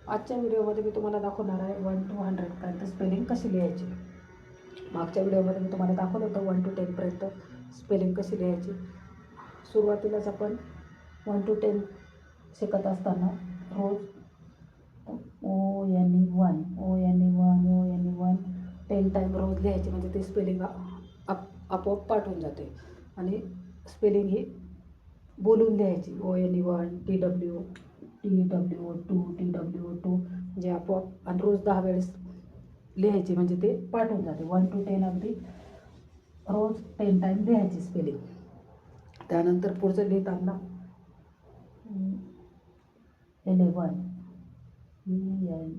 आजच्या व्हिडिओमध्ये मी तुम्हाला दाखवणार आहे 1 to 100पर्यंत स्पेलिंग कशी लिहायची. मागच्या व्हिडिओमध्ये मी तुम्हाला दाखवलं होतं 1 to 10पर्यंत स्पेलिंग कशी लिहायची. सुरुवातीलाच आपण 1 to 10 शिकत असताना रोज ONE1 ONE1 ONE1 10 टाईम रोज लिहायची, म्हणजे ते स्पेलिंग आपोआप पाठ जाते. आणि स्पेलिंग ही बोलून लिहायची. ONE1 TW2 TW2 म्हणजे आपोआप, आणि रोज 10 वेळेस लिहायची, म्हणजे ते पाठ जाते. 1 to 10 अगदी रोज 10 टाईम लिहायची स्पेलिंग. त्यानंतर पुढचं लिहिताना 11 ELEVEN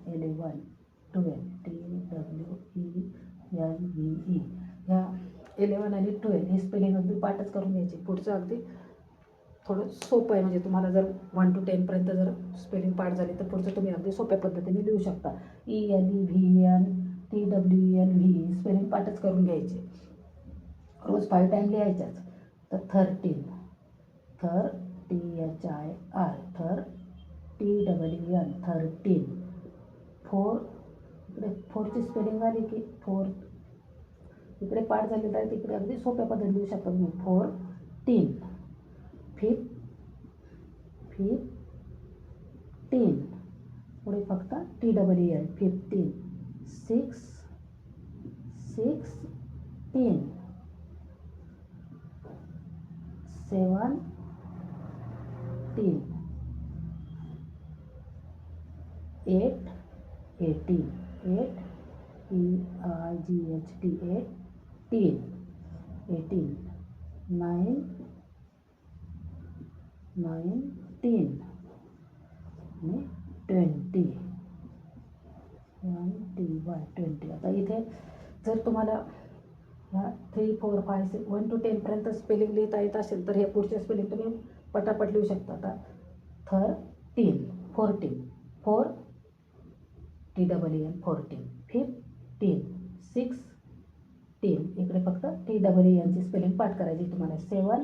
11 12 TWELVE. ह्या 11 आणि 12 ही स्पेलिंग अगदी पाठच करून घ्यायची. पुढचं अगदी थोडं सोपं आहे, म्हणजे तुम्हाला जर 1 to 10पर्यंत जर स्पेलिंग पाठ झाली तर पुढचं तुम्ही अगदी सोप्या पद्धतीने लिहू शकता. ELEVEN TWELVE स्पेलिंग पाठच करून घ्यायचे. रोज 5 टाईम लिहायच्याच. तर 13 थर THIR थर TEEN 13. 4 इकडे 4ची स्पेलिंग आली की 4 इकडे पाठ झाली तर तिकडे अगदी सोप्या पद्धतीने लिहू शकता तुम्ही. 14 15 पुढे फक्त TEEN 15 16 17 8 18 9 19 आणि 20 20. आता इथे जर तुम्हाला ह्या 3 4 5 6 1 to 10पर्यंत स्पेलिंग लिहिता येत असेल तर हे पुढचे स्पेलिंग तुम्ही पटापट लिहू शकता. आता 13 14 4 TEEN 14 15 16 इकडे फक्त TEENची स्पेलिंग पाठ करायची तुम्हाला. 17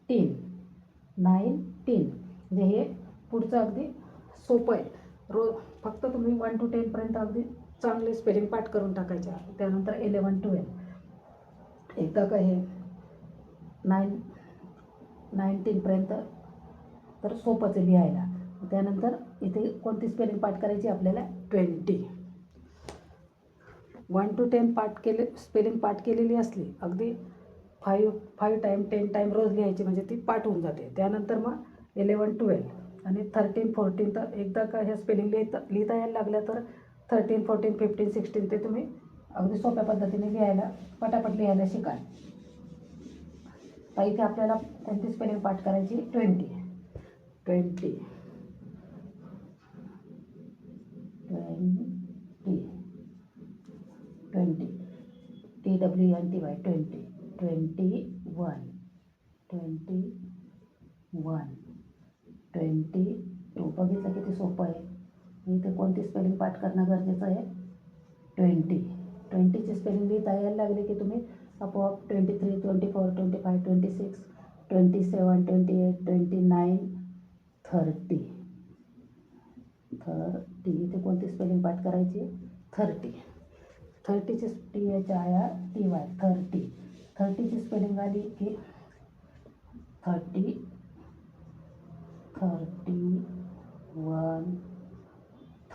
18 19 म्हणजे हे पुढचं अगदी सोपं आहे. रोज फक्त तुम्ही 1 to 10पर्यंत अगदी चांगले स्पेलिंग पाठ करून टाकायचे. त्यानंतर 11 12 एकदा का हे 19पर्यंत तर सोपंच आहे लिहायला. त्यानंतर इथे कोणती स्पेलिंग पाठ करायची आपल्याला? 20. 1 to 10 स्पेलिंग पाठ केलेली असली अगदी 5 टाईम 10 टाईम रोज लिहायची, म्हणजे ती पाठ होऊन जाते. त्यानंतर मग 11 12 आणि 13 14 तर एकदा का ह्या स्पेलिंग लिहिता यायला लागल्या तर 13 14 15 16 ते तुम्ही अगदी सोप्या पद्धतीने लिहायला पटापट लिहायला शिकाल. तर इथे आपल्याला कोणती स्पेलिंग पाठ करायची? 20 TWENTY 21 22. बघितलं किती सोपं आहे. इथे कोणती स्पेलिंग पाठ करणं गरजेचं आहे? 20ची स्पेलिंग लिहिता यायला लागली की तुम्ही आपोआप 23 24 25 26 27 28 29 30. इथे कोणती स्पेलिंग पाठ करायची? 30ची THIRTY 30ची स्पेलिंग आली की 30 31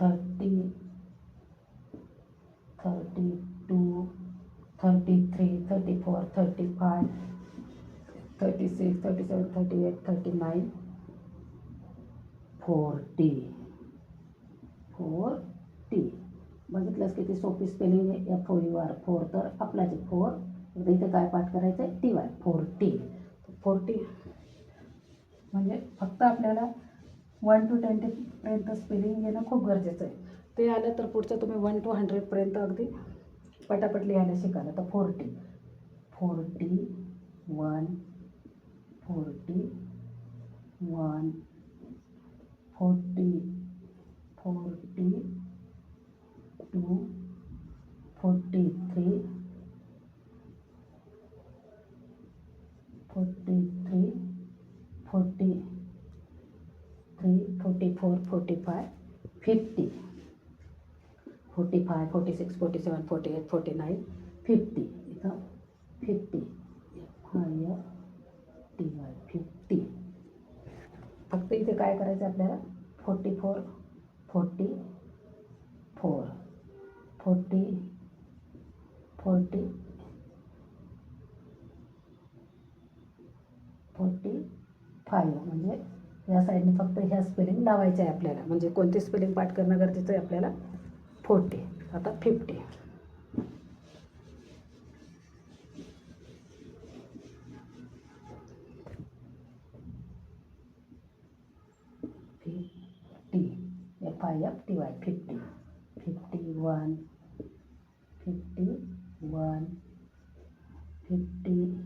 30 32 33 34 35 36 37 38 39 40. बघितलंच किती सोपी स्पेलिंग आहे. FOUR 4 तर आपलाच 4. इथे काय पाठ करायचं आहे? TY 40 म्हणजे फक्त आपल्याला 1 to 10पर्यंत स्पेलिंग येणं खूप गरजेचं आहे. ते आलं तर पुढचं तुम्ही 1 to 100पर्यंत अगदी पटापट लिहायला शिकाल. आता 40 41 42 43 40 44, 45, 50, 45, 46, 47, 48, 49, 50. इथं 50, FIFTY 50. फक्त इथे काय करायचं आपल्याला 44, 44, 40, 40, 45 म्हणजे या साईडने फक्त ह्या स्पेलिंग लावायच्या आहे आपल्याला. म्हणजे कोणती स्पेलिंग पाठ करणं गरजेचं आहे आपल्याला 40. आता 50. 50, FIFTY 50, 51, 51, 52,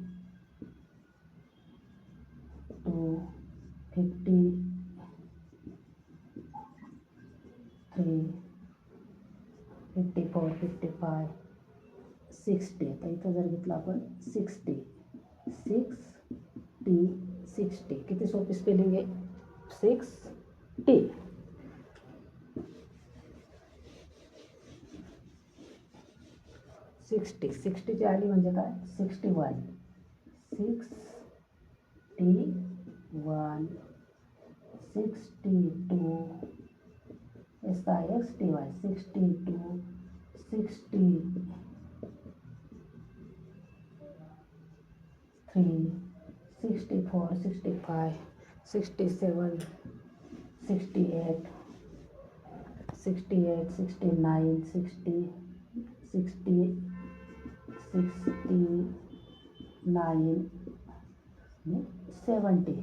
53, 54, 55, 60. आता इथं जर घेतलं आपण 60, 60. किती सोपी स्पेलिंग आहे 60. 60ची आली म्हणजे काय 61, 61, 62, SIXTY 62, 63, 64, 65, 67, 68, 69, 60, 69, 70.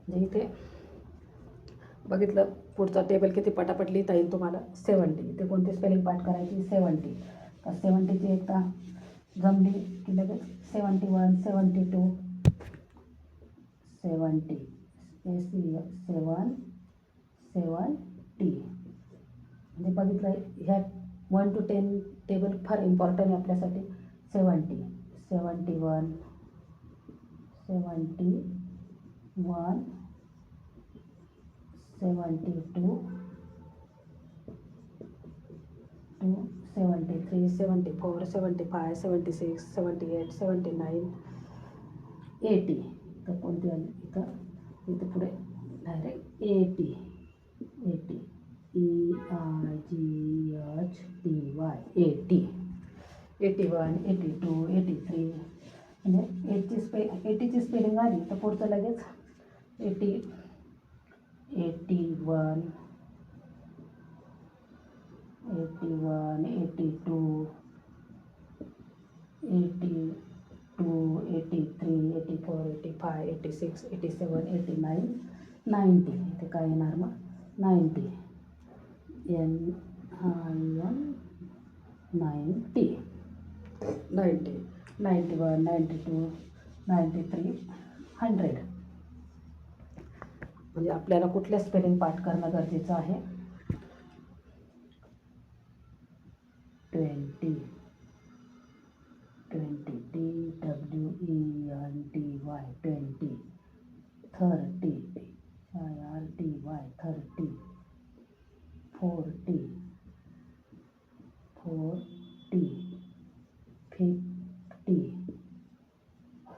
म्हणजे इथे बघितलं पुढचा टेबल किती पटापट लिहिता येईल तुम्हाला 70. इथे कोणती स्पेलिंग पाठ करायची 70. तर 70ची एकदा जमली की लगेच 71, 72, 70, 70. म्हणजे बघितलं ह्या 1 to 10 टेबल फार इम्पॉर्टंट आहे आपल्यासाठी. 70, 71, 72, 73, 74, 75, 76, 78, 79, 80. तर कोणती आली इथं पुढे डायरेक्ट 80, 81, 81, 82, 83. म्हणजे 80ची स्पेलिंग आली तर पुढचं लगेच 80, 81, 81, 82, 83, 84, 85, 86, 87, 89, 90. इथे काय येणार मग 90, NIN 90, 90, 91, 92, 93, 100. म्हणजे आपल्याला कुठल्या स्पेलिंग पाठ करणं गरजेचं आहे 20, TWENTY 20, 30, IRTY 30, 40,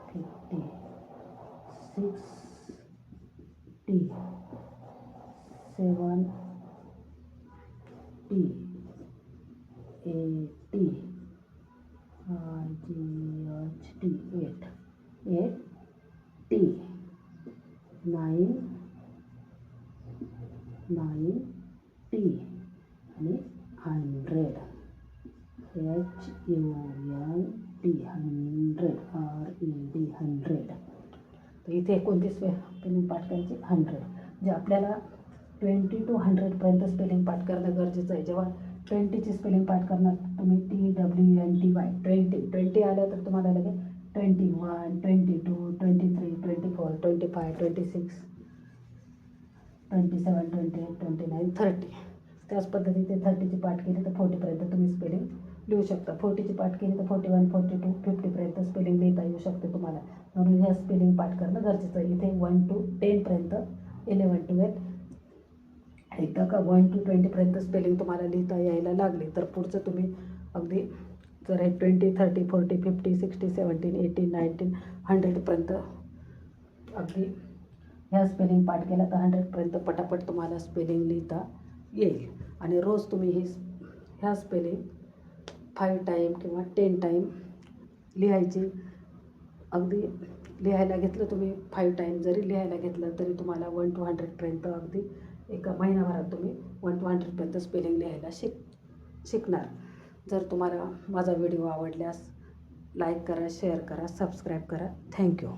50, 60, 70, 80, IGHT 80, 90 आणि 100. HUNT 100. तर इथे कोणती स्पेलिंग पाठ करायची 100. जे आपल्याला 20 to 100पर्यंत स्पेलिंग पाठ करणं गरजेचं आहे. जेव्हा 20ची स्पेलिंग पाठ करणार तुम्ही TWENTY 20 आलं तर तुम्हाला लगेच 21, 22, 23, 24, 25, 26, 27, 28, 29, 30. त्याच पद्धतीने 30ची पाठ केली तर 40पर्यंत तुम्ही स्पेलिंग लिहू शकता. 40ची पाठ केली तर 41, 42, 50पर्यंत स्पेलिंग लिहिता येऊ शकते तुम्हाला. म्हणून ह्या स्पेलिंग पाठ करणं गरजेचं आहे. इथे 1 to 10पर्यंत, 11 to 12, एकदा का 1 to 20पर्यंत स्पेलिंग तुम्हाला लिहिता यायला लागले तर पुढचं तुम्ही अगदी जर हे 20, 30, 40, 50, 60, 70, 80, 90, 100पर्यंत अगदी ह्या स्पेलिंग पाठ केला तर 100पर्यंत पटापट तुम्हाला स्पेलिंग लिहिता येईल. आणि रोज तुम्ही ह्या स्पेलिंग 5 टाईम किंवा 10 टाईम लिहायची. अगदी लिहायला घेतलं तुम्ही 5 टाईम जरी लिहायला घेतलं तरी तुम्हाला 1 to 100पर्यंत अगदी एका महिनाभरात तुम्ही 1 to 100पर्यंत स्पेलिंग लिहायला शिकणार. जर तुम्हाला माझा व्हिडिओ आवडल्यास लाईक करा, शेअर करा, सबस्क्राईब करा. थँक्यू.